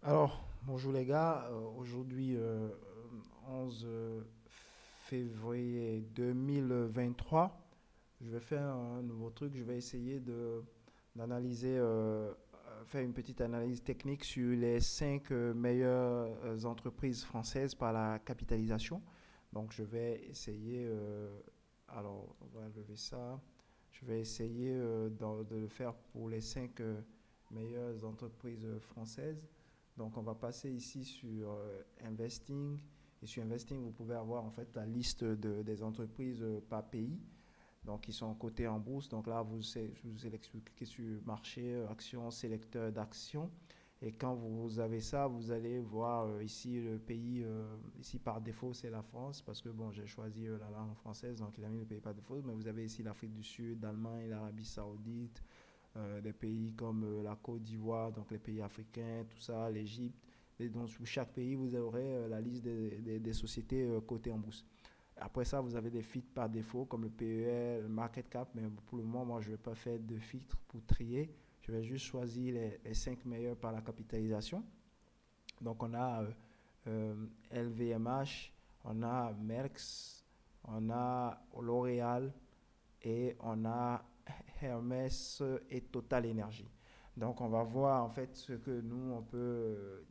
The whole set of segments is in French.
Alors, bonjour les gars. Aujourd'hui, 11 février 2023, je vais faire un nouveau truc. Je vais essayer d'analyser, faire une petite analyse technique sur les 5 meilleures entreprises françaises par la capitalisation. Donc, je vais essayer, alors, on va lever ça. Je vais essayer de le faire pour les 5 meilleures entreprises françaises. Donc, on va passer ici sur Investing. Et sur Investing, vous pouvez avoir en fait la liste des entreprises par pays, donc qui sont cotées en bourse. Donc là, vous allez cliquer sur marché, actions, sélecteur d'actions. Et quand vous avez ça, vous allez voir ici le pays, ici par défaut, c'est la France, parce que bon, j'ai choisi la langue française, donc il a mis le pays par défaut. Mais vous avez ici l'Afrique du Sud, l'Allemagne, l'Arabie Saoudite, des pays comme la Côte d'Ivoire, donc les pays africains, tout ça, l'Égypte. Et donc, sous chaque pays, vous aurez la liste des sociétés cotées en bourse. Après ça, vous avez des filtres par défaut, comme le PEL, le market cap, mais pour le moment, moi, je ne vais pas faire de filtre pour trier. Je vais juste choisir les 5 meilleurs par la capitalisation. Donc, on a LVMH, on a Merckx, on a L'Oréal, et on a Hermès et Total Energy. Donc on va voir en fait ce que nous on peut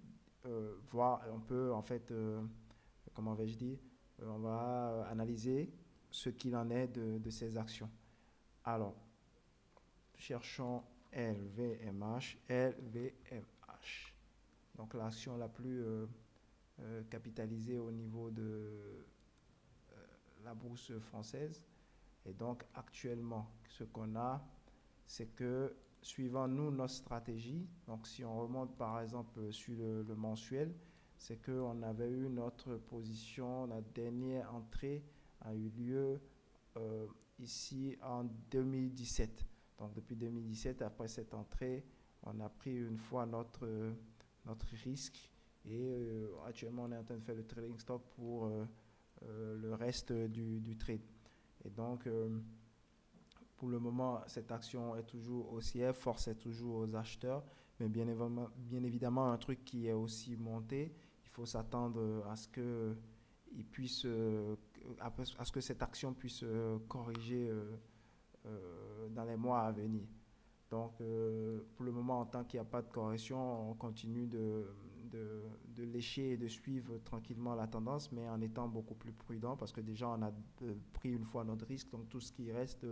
voir, on peut en fait, comment vais-je dire, on va analyser ce qu'il en est de ces actions. Alors, cherchons LVMH, LVMH. Donc l'action la plus capitalisée au niveau de la bourse française. Et donc actuellement, ce qu'on a, c'est que suivant nous notre stratégie, donc si on remonte par exemple sur le mensuel, c'est qu'on avait eu notre position, notre dernière entrée a eu lieu euh, ici en 2017. Donc depuis 2017, après cette entrée, on a pris une fois notre risque et actuellement on est en train de faire le trading stock pour le reste du trade. Et donc, pour le moment, cette action est toujours haussière, force est toujours aux acheteurs, mais bien évidemment un truc qui est aussi monté, il faut s'attendre à ce que il puisse, à ce que cette action puisse corriger dans les mois à venir. Donc, pour le moment, en tant qu'il n'y a pas de correction, on continue de lécher et de suivre tranquillement la tendance, mais en étant beaucoup plus prudent, parce que déjà, on a pris une fois notre risque, donc tout ce qui reste,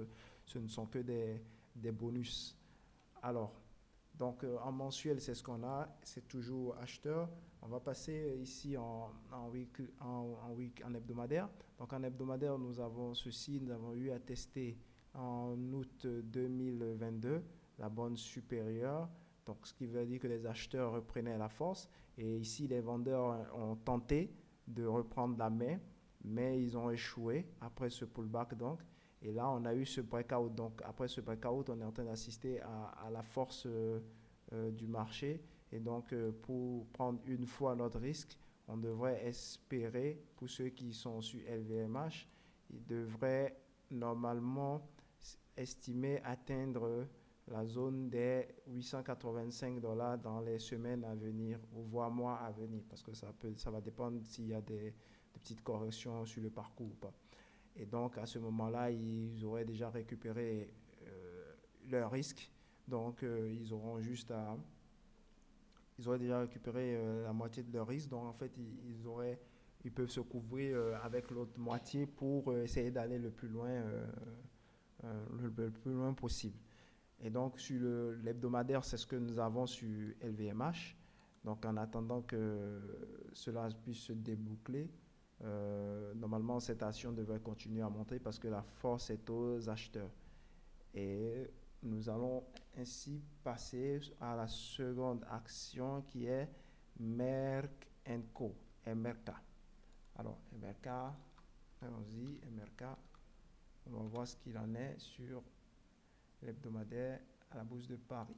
ce ne sont que des bonus. Alors, donc, en mensuel, c'est ce qu'on a, c'est toujours acheteur. On va passer ici en hebdomadaire. Donc, en hebdomadaire, nous avons ceci, nous avons eu à tester en août 2022 la bande supérieure. Donc, ce qui veut dire que les acheteurs reprenaient la force. Et ici, les vendeurs ont tenté de reprendre la main, mais ils ont échoué après ce pullback. Donc, et là, on a eu ce breakout. Donc, après ce breakout, on est en train d'assister à la force du marché. Et donc, pour prendre une fois notre risque, on devrait espérer, pour ceux qui sont sur LVMH, ils devraient normalement estimer atteindre la zone des 885 dollars dans les semaines à venir, ou voire mois à venir, parce que ça va dépendre s'il y a des petites corrections sur le parcours ou pas. Et donc, à ce moment-là, ils auraient déjà récupéré leur risque. Donc, ils auraient déjà récupéré la moitié de leur risque. Donc, en fait, ils peuvent se couvrir avec l'autre moitié pour essayer d'aller le plus loin, le plus loin possible. Et donc, sur l'hebdomadaire, c'est ce que nous avons sur LVMH. Donc, en attendant que cela puisse se déboucler, normalement, cette action devrait continuer à monter parce que la force est aux acheteurs. Et nous allons ainsi passer à la seconde action qui est Merck Co. MRK. Alors, MRK, allons-y, MRK. On va voir ce qu'il en est sur l'hebdomadaire à la Bourse de Paris.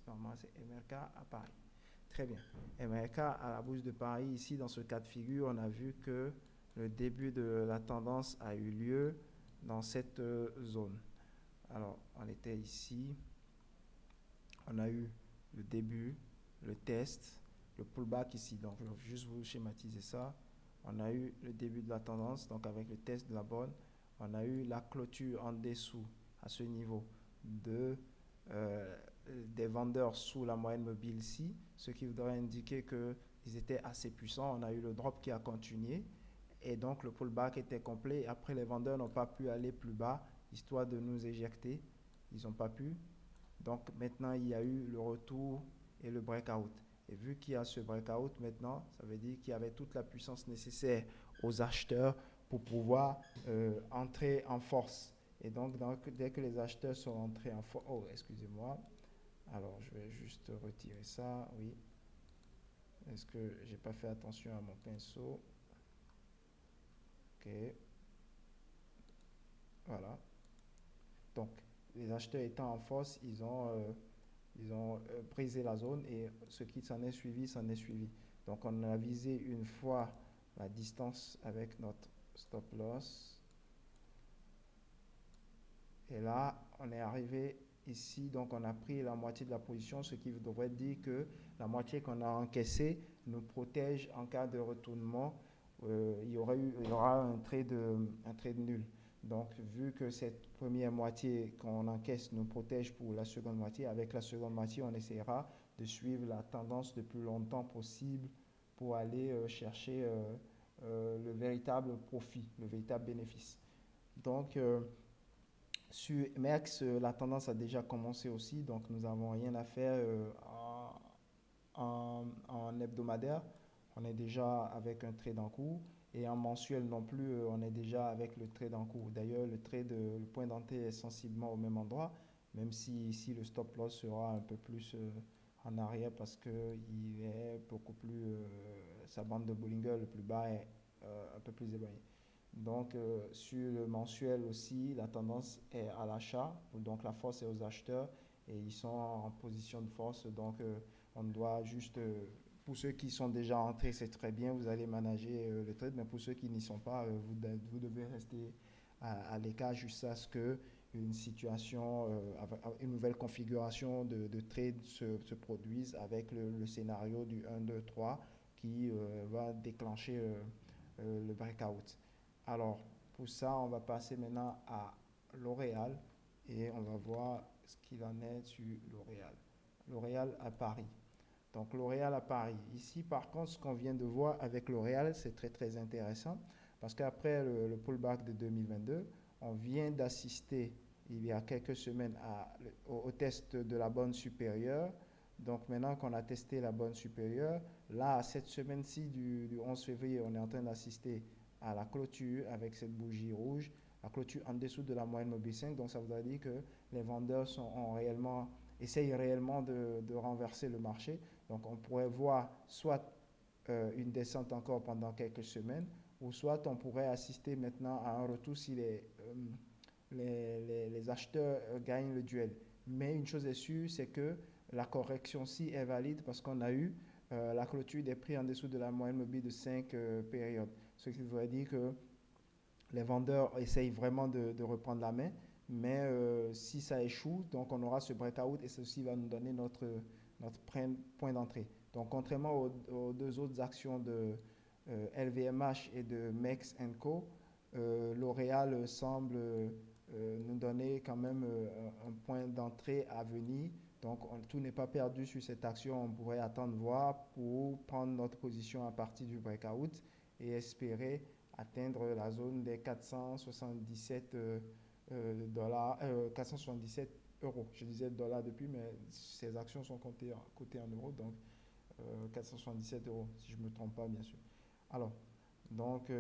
Normalement, c'est MRK à Paris. Très bien. MRK à la Bourse de Paris, ici, dans ce cas de figure, on a vu que le début de la tendance a eu lieu dans cette zone. Alors, on était ici, on a eu le début, le test, le pullback ici. Donc, je vais juste vous schématiser ça. On a eu le début de la tendance, donc avec le test de la bonne. On a eu la clôture en dessous, à ce niveau, des vendeurs sous la moyenne mobile ici, ce qui voudrait indiquer qu'ils étaient assez puissants. On a eu le drop qui a continué. Et donc, le pullback était complet. Après, les vendeurs n'ont pas pu aller plus bas, histoire de nous éjecter. Ils n'ont pas pu. Donc, maintenant, il y a eu le retour et le breakout. Et vu qu'il y a ce breakout maintenant, ça veut dire qu'il y avait toute la puissance nécessaire aux acheteurs pour pouvoir entrer en force. Et donc, dès que les acheteurs sont entrés en force... Oh, excusez-moi. Alors, je vais juste retirer ça. Oui. Est-ce que j'ai pas fait attention à mon pinceau? Ok. Voilà. Donc, les acheteurs étant en force, ils ont brisé la zone et ce qui s'en est suivi, s'en est suivi. Donc, on a visé une fois la distance avec notre stop loss. Et là, on est arrivé ici, donc on a pris la moitié de la position, ce qui devrait dire que la moitié qu'on a encaissée nous protège en cas de retournement. Il y aura un trade nul. Donc, vu que cette première moitié qu'on encaisse nous protège pour la seconde moitié, avec la seconde moitié, on essaiera de suivre la tendance le plus longtemps possible pour aller chercher le véritable profit, le véritable bénéfice. Donc, sur MEX, la tendance a déjà commencé aussi, donc nous n'avons rien à faire en hebdomadaire. On est déjà avec un trade en cours. Et en mensuel non plus, on est déjà avec le trade en cours. D'ailleurs, le point d'entrée est sensiblement au même endroit, même si ici le stop loss sera un peu plus en arrière parce qu'il est beaucoup plus, sa bande de Bollinger le plus bas est un peu plus éloignée. Donc, sur le mensuel aussi, la tendance est à l'achat, donc la force est aux acheteurs et ils sont en position de force. Donc, on doit juste, pour ceux qui sont déjà entrés, c'est très bien, vous allez manager le trade, mais pour ceux qui n'y sont pas, vous devez rester à l'écart jusqu'à ce que une situation, une nouvelle configuration de trade se produise avec le scénario du 1, 2, 3 qui va déclencher le breakout. Alors, pour ça, on va passer maintenant à L'Oréal et on va voir ce qu'il en est sur L'Oréal. L'Oréal à Paris. Donc, L'Oréal à Paris. Ici, par contre, ce qu'on vient de voir avec L'Oréal, c'est très, très intéressant parce qu'après le pullback de 2022, on vient d'assister il y a quelques semaines au test de la bande supérieure. Donc, maintenant qu'on a testé la bande supérieure, là, cette semaine-ci du 11 février, on est en train d'assister à la clôture avec cette bougie rouge, la clôture en dessous de la moyenne mobile 5. Donc, ça voudrait dire que les vendeurs essayent réellement de renverser le marché. Donc, on pourrait voir soit une descente encore pendant quelques semaines, ou soit on pourrait assister maintenant à un retour si les acheteurs gagnent le duel. Mais une chose est sûre, c'est que la correction-ci est valide parce qu'on a eu la clôture des prix en dessous de la moyenne mobile de 5 périodes. Ce qui voudrait dire que les vendeurs essayent vraiment de reprendre la main, mais si ça échoue, donc on aura ce breakout et ceci va nous donner notre point d'entrée. Donc contrairement aux deux autres actions de LVMH et de Mex Co, L'Oréal semble nous donner quand même un point d'entrée à venir. Donc tout n'est pas perdu sur cette action. On pourrait attendre voir pour prendre notre position à partir du breakout et espérer atteindre la zone des 477 dollars, 477 euros. Je disais dollars depuis, mais ces actions sont cotées en euros, donc 477 euros, si je ne me trompe pas, bien sûr. Alors, donc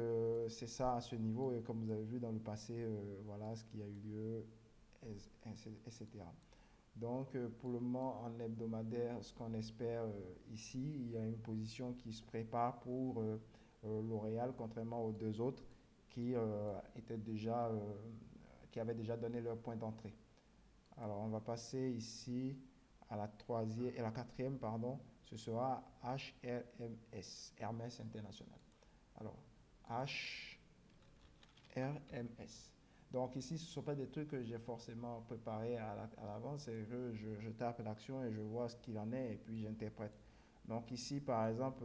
c'est ça à ce niveau, et comme vous avez vu dans le passé, voilà ce qui a eu lieu, etc. Donc pour le moment, en hebdomadaire, ce qu'on espère ici, il y a une position qui se prépare pour L'Oréal, contrairement aux deux autres qui qui avaient déjà donné leur point d'entrée. Alors on va passer ici à la quatrième, pardon, ce sera HRMS, Hermès International. Alors HRMS. Donc ici, ce ne sont pas des trucs que j'ai forcément préparés à l'avance, c'est que je tape l'action et je vois ce qu'il en est et puis j'interprète. Donc ici, par exemple,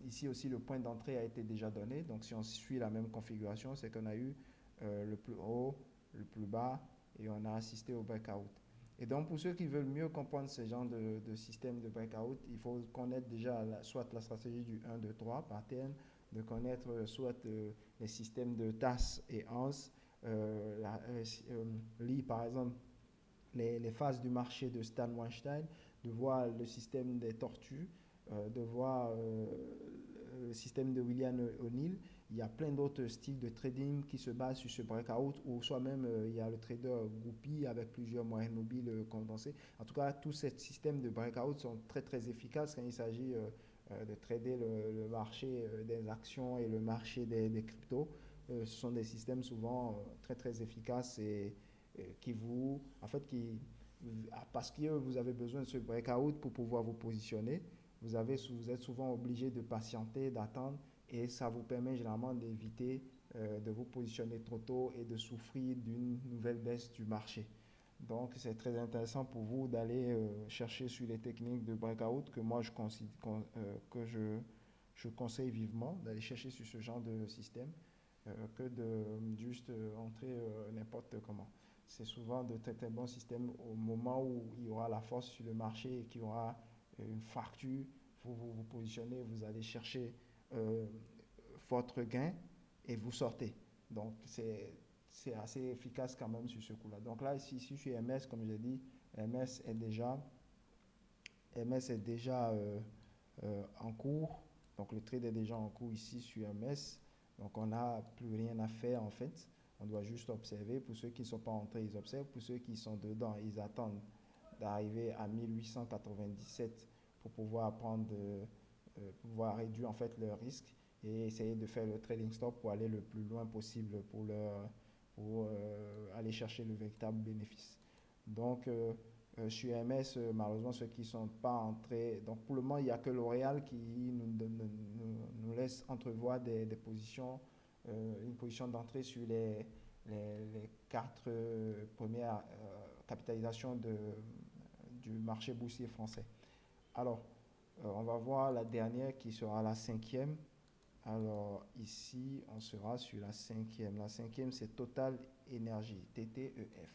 ici aussi le point d'entrée a été déjà donné. Donc si on suit la même configuration, c'est qu'on a eu le plus haut, le plus bas et on a assisté au breakout. Et donc pour ceux qui veulent mieux comprendre ce genre de système de breakout, il faut connaître déjà soit la stratégie du 1, 2, 3 pattern, de connaître soit les systèmes de TAS et ANS, lire par exemple les phases du marché de Stan Weinstein, de voir le système des tortues, de voir le système de William O'Neill. Il y a plein d'autres styles de trading qui se basent sur ce breakout, ou soit même il y a le trader groupie avec plusieurs moyennes mobiles condensées. En tout cas, tous ces systèmes de breakout sont très très efficaces quand il s'agit de trader le marché des actions et le marché des cryptos. Ce sont des systèmes souvent très très efficaces et qui vous, en fait, parce que vous avez besoin de ce breakout pour pouvoir vous positionner, vous êtes souvent obligé de patienter, d'attendre, et ça vous permet généralement d'éviter de vous positionner trop tôt et de souffrir d'une nouvelle baisse du marché. Donc, c'est très intéressant pour vous d'aller chercher sur les techniques de breakout que moi je conseille vivement d'aller chercher sur ce genre de système que de juste entrer n'importe comment. C'est souvent de très très bons systèmes au moment où il y aura la force sur le marché et qu'il y aura une fracture. Vous positionnez, vous allez chercher euh, votre gain et vous sortez. Donc c'est assez efficace quand même sur ce coup-là. Donc là, ici sur MS, comme j'ai dit, MS est déjà, MS est déjà en cours. Donc le trade est déjà en cours ici sur MS. Donc on n'a plus rien à faire en fait. On doit juste observer. Pour ceux qui ne sont pas entrés, ils observent. Pour ceux qui sont dedans, ils attendent d'arriver à 1897 pour pouvoir pouvoir réduire en fait leur risque et essayer de faire le trading stop pour aller le plus loin possible pour aller chercher le véritable bénéfice. Donc sur MS, malheureusement, ceux qui ne sont pas entrés, donc pour le moment, il n'y a que L'Oréal qui nous laisse entrevoir des positions, une position d'entrée sur les quatre premières capitalisations du marché boursier français. Alors, on va voir la dernière qui sera la cinquième. Alors, ici, on sera sur la cinquième. La cinquième, c'est Total Énergie, TTEF.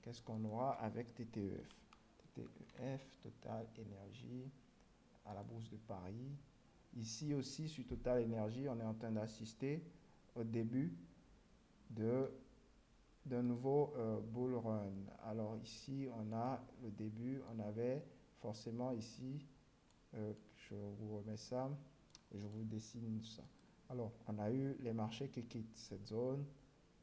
Qu'est-ce qu'on aura avec TTEF? TTEF, Total Énergie, à la Bourse de Paris. Ici aussi, sur Total Énergie, on est en train d'assister au début d'un nouveau bull run. Alors ici, on a le début, on avait forcément ici, je vous remets ça, et je vous dessine ça. Alors, on a eu les marchés qui quittent cette zone,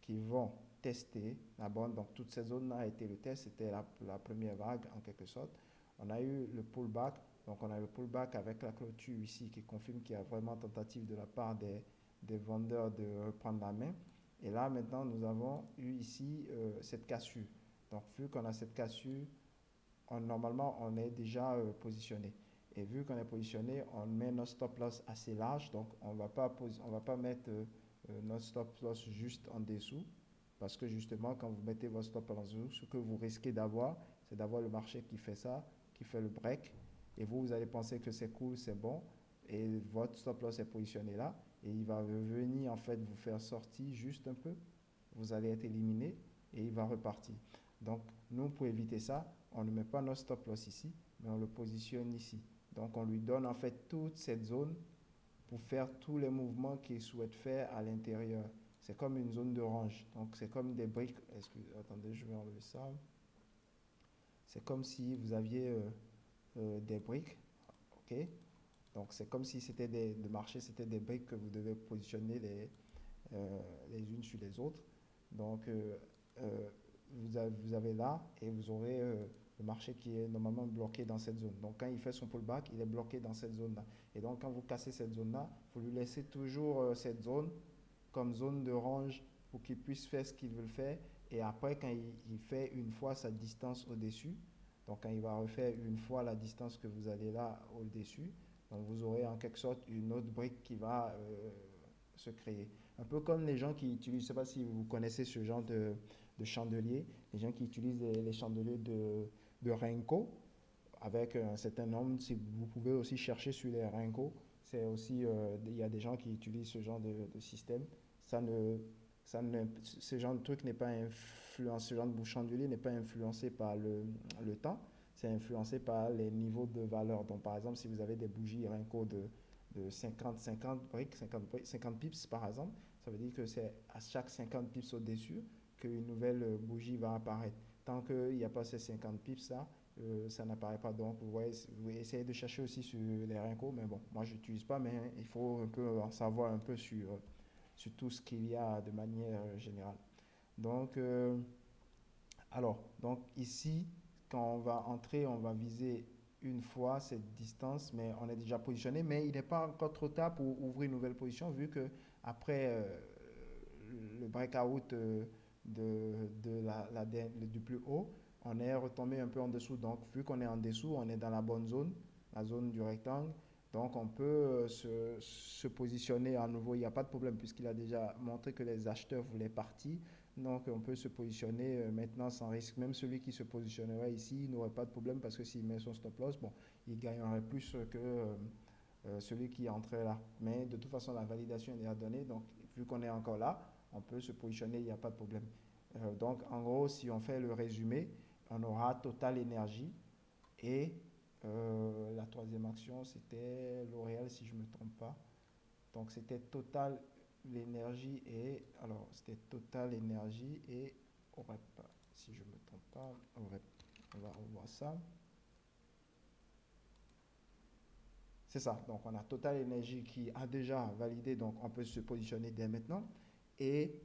qui vont tester la bande. Donc, toute cette zone a été le test, c'était la première vague en quelque sorte. On a eu le pullback, donc on a le pullback avec la clôture ici qui confirme qu'il y a vraiment tentative de la part des vendeurs de reprendre la main. Et là, maintenant, nous avons eu ici cette cassure. Donc, vu qu'on a cette cassure, normalement, on est déjà positionné. Et vu qu'on est positionné, on met notre stop loss assez large. Donc, on va pas mettre notre stop loss juste en dessous. Parce que justement, quand vous mettez votre stop loss en dessous, ce que vous risquez d'avoir, c'est d'avoir le marché qui fait ça, qui fait le break. Et vous allez penser que c'est cool, c'est bon. Et votre stop loss est positionné là. Et il va venir en fait vous faire sortir juste un peu. Vous allez être éliminé et il va repartir. Donc, nous, pour éviter ça, on ne met pas notre stop loss ici, mais on le positionne ici. Donc, on lui donne en fait toute cette zone pour faire tous les mouvements qu'il souhaite faire à l'intérieur. C'est comme une zone de range. Donc, c'est comme des briques. Attendez, je vais enlever ça. C'est comme si vous aviez des briques. OK? Donc, c'est comme si c'était le marché, c'était des briques que vous devez positionner les unes sur les autres. Donc, vous avez là et vous aurez le marché qui est normalement bloqué dans cette zone. Donc, quand il fait son pullback, il est bloqué dans cette zone-là. Et donc, quand vous cassez cette zone-là, vous lui laissez toujours cette zone comme zone de range pour qu'il puisse faire ce qu'il veut faire. Et après, quand il fait une fois sa distance au-dessus, donc quand il va refaire une fois la distance que vous avez là au-dessus, donc vous aurez en quelque sorte une autre brique qui va se créer. Un peu comme les gens qui utilisent, je ne sais pas si vous connaissez ce genre de chandelier, les gens qui utilisent les chandeliers de Renko. avec un certain nombre, si vous pouvez aussi chercher sur les Renko, c'est aussi, il y a des gens qui utilisent ce genre de système. Ça ne, ce genre de truc n'est pas influencé, ce genre de chandelier n'est pas influencé par le temps, c'est influencé par les niveaux de valeur. Donc, par exemple, si vous avez des bougies Renko de 50 briques, 50 pips par exemple, ça veut dire que c'est à chaque 50 pips au-dessus qu'une nouvelle bougie va apparaître. Tant qu'il n'y a pas ces 50 pips là, ça n'apparaît pas. Donc, vous essayez de chercher aussi sur les Renko, mais bon, moi je n'utilise pas, mais il faut un peu en savoir un peu sur tout ce qu'il y a de manière générale. Donc, donc ici, quand on va entrer, on va viser une fois cette distance, mais on est déjà positionné, mais il n'est pas encore trop tard pour ouvrir une nouvelle position, vu que après le breakout du plus haut, on est retombé un peu en dessous. Donc, vu qu'on est en dessous, on est dans la bonne zone, la zone du rectangle. Donc, on peut se positionner à nouveau. Il n'y a pas de problème puisqu'il a déjà montré que les acheteurs voulaient partir. Donc, on peut se positionner maintenant sans risque. Même celui qui se positionnerait ici n'aurait pas de problème parce que s'il met son stop loss, bon, il gagnerait plus que celui qui entrait là. Mais de toute façon, la validation est déjà donnée. Donc, vu qu'on est encore là, on peut se positionner, il n'y a pas de problème. Donc, en gros, si on fait le résumé, on aura Total Énergie et la troisième action, c'était L'Oréal, si je ne me trompe pas. Donc, c'était Total l'énergie et alors c'était Total Énergie et OREP, si je ne me trompe pas, OREP. On va revoir ça. C'est ça. Donc on a Total Énergie qui a déjà validé, donc on peut se positionner dès maintenant. Et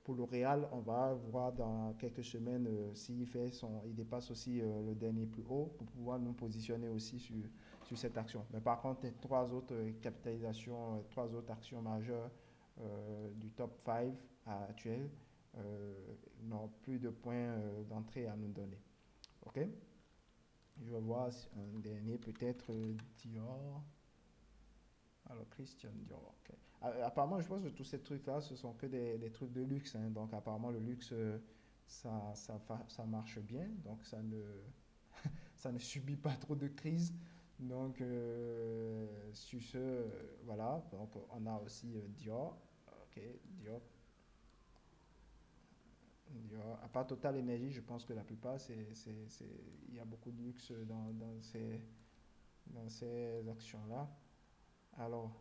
pour L'Oréal, on va voir dans quelques semaines s'il il dépasse aussi le dernier plus haut pour pouvoir nous positionner aussi sur cette action. Mais par contre, les trois autres capitalisations, trois autres actions majeures du top 5 actuel n'ont plus de points d'entrée à nous donner. OK? Je vais voir un dernier, peut-être Dior. Alors, Christian Dior. Okay. Apparemment, je pense que tous ces trucs-là, ce sont que des trucs de luxe. Hein. Donc, apparemment, le luxe, ça marche bien. Donc, ça ne subit pas trop de crise. Donc, sur ce, voilà. Donc, on a aussi Dior. OK, Dior. À part Total Energy, je pense que la plupart, il y a beaucoup de luxe dans ces actions-là. Alors,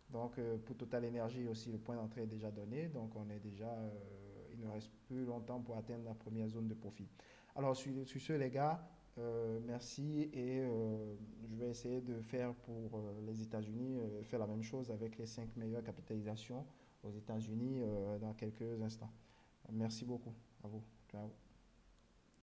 donc pour Total Energy aussi, le point d'entrée est déjà donné. Donc, il ne reste plus longtemps pour atteindre la première zone de profit. Alors, sur ce, les gars, merci et je vais essayer de faire pour les États-Unis, faire la même chose avec les 5 meilleures capitalisations aux États-Unis dans quelques instants. Merci beaucoup. À vous. Ciao.